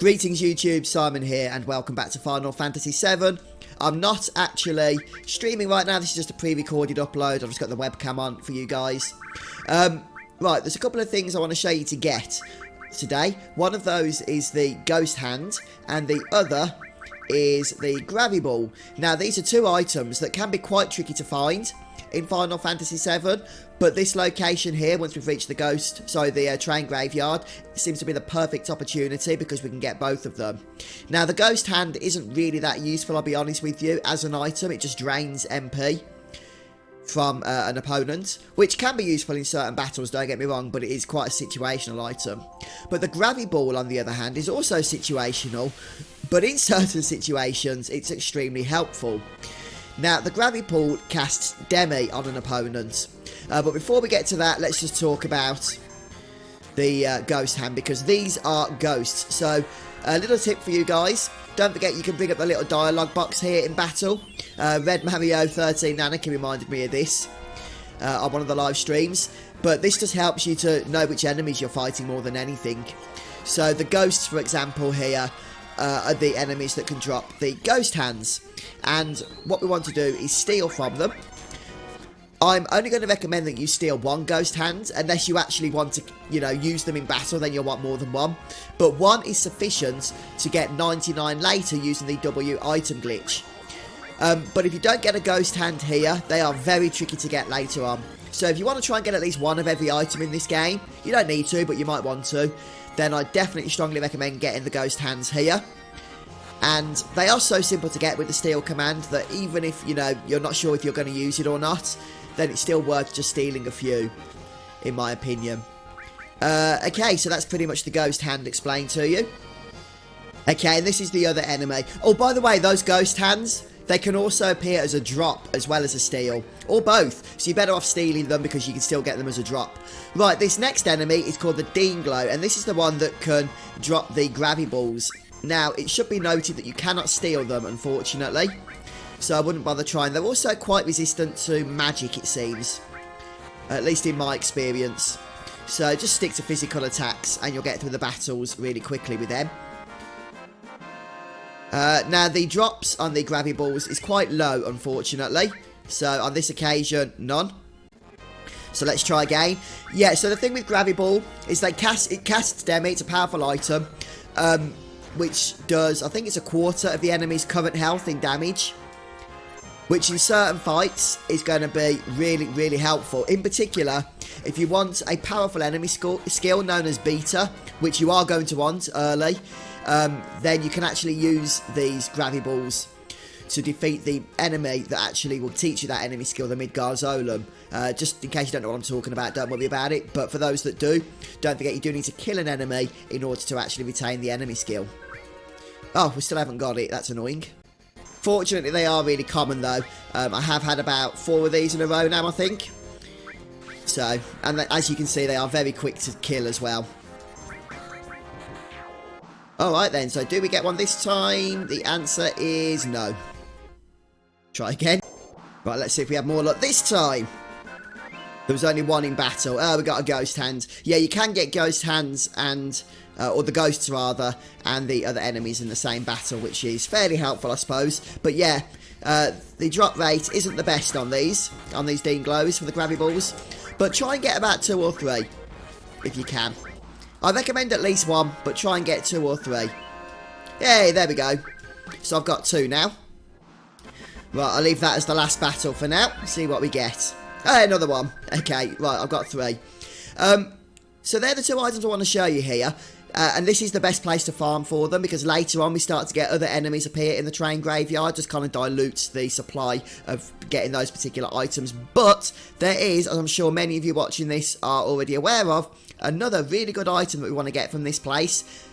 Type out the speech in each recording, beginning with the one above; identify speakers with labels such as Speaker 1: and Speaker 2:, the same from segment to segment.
Speaker 1: Greetings YouTube, Simon here and welcome back to Final Fantasy VII. I'm not actually streaming right now, this is just a pre-recorded upload. I've just got the webcam on for you guys. Right, there's a couple of things I want to show you to get today. One of those is the Ghost Hand and the other is the Graviball. Now these are two items that can be quite tricky to find in Final Fantasy VII, but this location here, once we've reached the train graveyard, seems to be the perfect opportunity because we can get both of them. Now the Ghost Hand isn't really that useful, I'll be honest with you, as an item. It just drains MP from an opponent, which can be useful in certain battles, don't get me wrong, but it is quite a situational item. But the Graviball, on the other hand, is also situational, but in certain situations it's extremely helpful. Now the Graviball casts Demi on an opponent, but before we get to that, let's just talk about the Ghost Hand, because these are ghosts. So a little tip for you guys, don't forget you can bring up the little dialogue box here in battle. Red Mario 13 Nanaki reminded me of this on one of the live streams, but this just helps you to know which enemies you're fighting more than anything. So the ghosts, for example, here are the enemies that can drop the Ghost Hands, and what we want to do is steal from them. I'm only going to recommend that you steal one Ghost Hand, unless you actually want to, use them in battle, then you'll want more than one. But one is sufficient to get 99 later using the W item glitch. But if you don't get a Ghost Hand here, they are very tricky to get later on. So if you want to try and get at least one of every item in this game, you don't need to, but you might want to, then I definitely strongly recommend getting the Ghost Hands here. And they are so simple to get with the steal command that even if, you're not sure if you're going to use it or not, then it's still worth just stealing a few, in my opinion. Okay, so that's pretty much the Ghost Hand explained to you. Okay, and this is the other enemy. Oh, by the way, those Ghost Hands, they can also appear as a drop as well as a steal, or both, so you're better off stealing them because you can still get them as a drop. Right, this next enemy is called the Dean Glow, and this is the one that can drop the Graviballs. Now, it should be noted that you cannot steal them, unfortunately, so I wouldn't bother trying. They're also quite resistant to magic, it seems, at least in my experience. So just stick to physical attacks and you'll get through the battles really quickly with them. Now, the drops on the Graviballs is quite low, unfortunately. So on this occasion, none. So let's try again. Yeah, so the thing with Graviball is it casts Demi. It's a powerful item, which does, I think it's a quarter of the enemy's current health in damage, which in certain fights is going to be really, really helpful. In particular, if you want a powerful enemy skill known as Beta, which you are going to want early, then you can actually use these Graviballs to defeat the enemy that actually will teach you that enemy skill, the Midgarzolum. Just in case you don't know what I'm talking about, don't worry about it. But for those that do, don't forget you do need to kill an enemy in order to actually retain the enemy skill. Oh, we still haven't got it. That's annoying. Fortunately, they are really common though. I have had about 4 of these in a row now, I think. So, and as you can see, they are very quick to kill as well. Alright then, so do we get one this time? The answer is no. Try again. Right, let's see if we have more luck this time. There was only one in battle. Oh, we got a Ghost Hand. Yeah, you can get Ghost Hands and, or the Ghosts rather, and the other enemies in the same battle, which is fairly helpful, I suppose. But yeah, the drop rate isn't the best on these Dean Glows for the Graviballs. But try and get about 2 or 3, if you can. I recommend at least 1, but try and get 2 or 3. Yay, there we go. So I've got 2 now. Right, I'll leave that as the last battle for now. See what we get. Oh, another one. Okay, right, I've got 3. So they're the 2 items I want to show you here. And this is the best place to farm for them, because later on we start to get other enemies appear in the train graveyard. Just kind of dilutes the supply of getting those particular items. But there is, as I'm sure many of you watching this are already aware of, another really good item that we want to get from this place.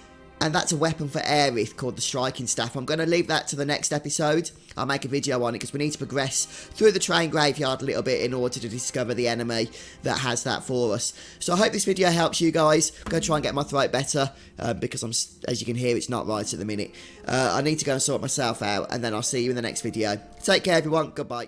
Speaker 1: And that's a weapon for Aerith called the Striking Staff. I'm going to leave that to the next episode. I'll make a video on it because we need to progress through the train graveyard a little bit in order to discover the enemy that has that for us. So I hope this video helps you guys. I'm going to try and get my throat better because as you can hear, it's not right at the minute. I need to go and sort myself out, and then I'll see you in the next video. Take care, everyone. Goodbye.